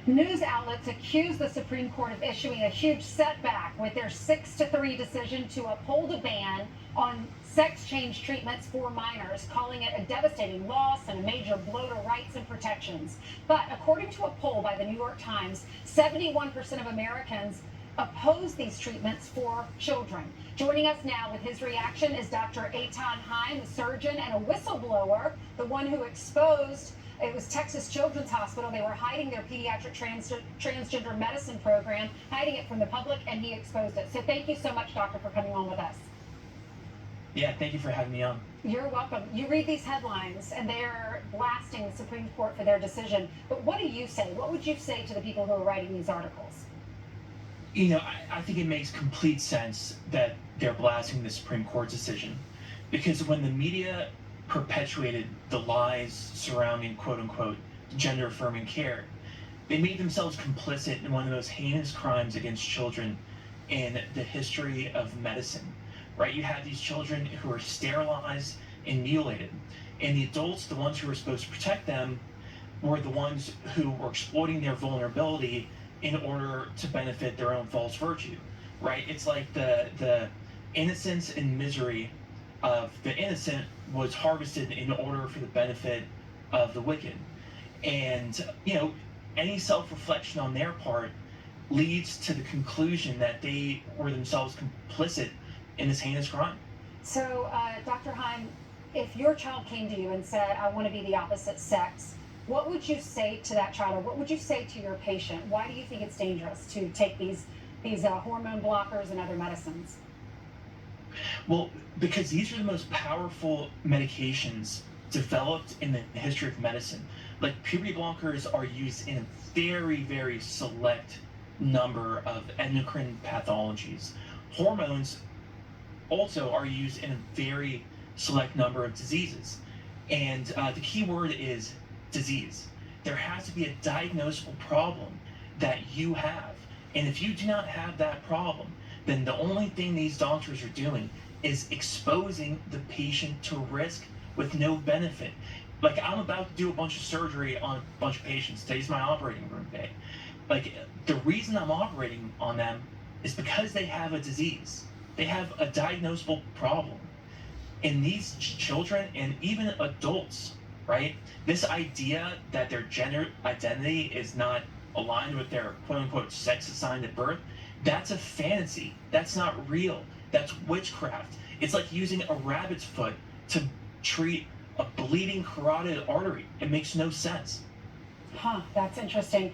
News outlets accuse the Supreme Court of issuing a huge setback with their 6-3 decision to uphold a ban on sex change treatments for minors, calling it a devastating loss and a major blow to rights and protections. But according to a poll by the New York Times, 71% of Americans oppose these treatments for children. Joining us now with his reaction is Dr. Eitan Haim, a surgeon and a whistleblower, the one who exposed it was Texas Children's Hospital. They were hiding their pediatric transgender medicine program, hiding it from the public, and he exposed it. So thank you so much, doctor, for coming on with us. Yeah, thank you for having me on. You're welcome. You read these headlines, and they're blasting the Supreme Court for their decision. But what do you say? What would you say to the people who are writing these articles? You know, I think it makes complete sense that they're blasting the Supreme Court decision, because when the media perpetuated the lies surrounding quote-unquote gender-affirming care, they made themselves complicit in one of the most heinous crimes against children in the history of medicine, right? You have these children who are sterilized and mutilated, and the adults, the ones who were supposed to protect them, were the ones who were exploiting their vulnerability in order to benefit their own false virtue, right? It's like the innocence and misery of the innocent was harvested in order for the benefit of the wicked. And, you know, any self-reflection on their part leads to the conclusion that they were themselves complicit in this heinous crime. So, Dr. Haim, if your child came to you and said, I want to be the opposite sex, what would you say to that child, or what would you say to your patient? Why do you think it's dangerous to take these hormone blockers and other medicines? Well, because these are the most powerful medications developed in the history of medicine. Like, puberty blockers are used in a very, very select number of endocrine pathologies. Hormones also are used in a very select number of diseases. And the key word is disease. There has to be a diagnosable problem that you have. And if you do not have that problem, then the only thing these doctors are doing is exposing the patient to risk with no benefit. Like, I'm about to do a bunch of surgery on a bunch of patients. Today's my operating room day. Like, the reason I'm operating on them is because they have a disease. They have a diagnosable problem. And these children and even adults, right? This idea that their gender identity is not aligned with their quote-unquote sex assigned at birth, that's a fantasy. That's not real. That's witchcraft. It's like using a rabbit's foot to treat a bleeding carotid artery. It makes no sense. Huh, that's interesting.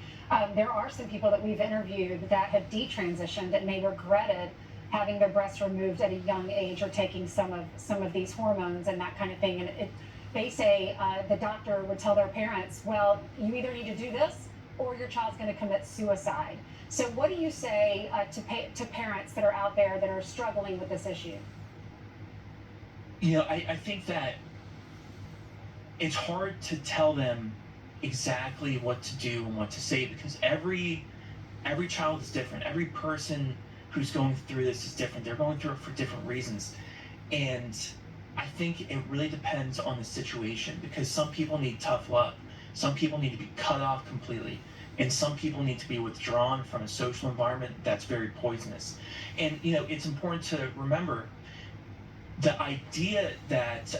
There are some people that we've interviewed that have detransitioned and they regretted having their breasts removed at a young age or taking some of these hormones and that kind of thing. And they say the doctor would tell their parents, well, you either need to do this or your child's going to commit suicide. So what do you say to parents that are out there that are struggling with this issue? You know, I think that it's hard to tell them exactly what to do and what to say, because every child is different. Every person who's going through this is different. They're going through it for different reasons. And I think it really depends on the situation, because some people need tough love. Some people need to be cut off completely. And some people need to be withdrawn from a social environment that's very poisonous. And, you know, it's important to remember the idea that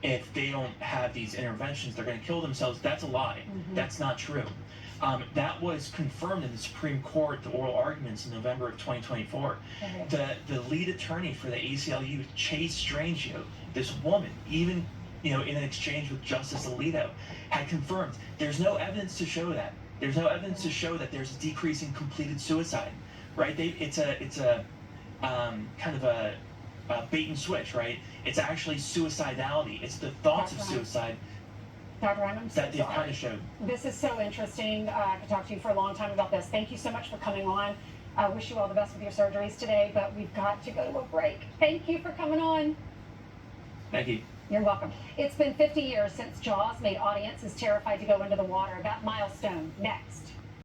if they don't have these interventions, they're going to kill themselves. That's a lie. Mm-hmm. That's not true. That was confirmed in the Supreme Court, the oral arguments in November of 2024. Okay. The lead attorney for the ACLU, Chase Strangio, this woman, even, you know, in an exchange with Justice Alito, had confirmed there's no evidence to show that. There's no evidence to show that there's a decrease in completed suicide, right? It's a kind of a bait and switch, right? It's actually suicidality. It's the thoughts of suicide Dr. Haim, I'm so that they've kind sorry. of showed. This is so interesting. I could talk to you for a long time about this. Thank you so much for coming on. I wish you all the best with your surgeries today, but we've got to go to a break. Thank you for coming on. Thank you. You're welcome. It's been 50 years since Jaws made audiences terrified to go into the water. That milestone next.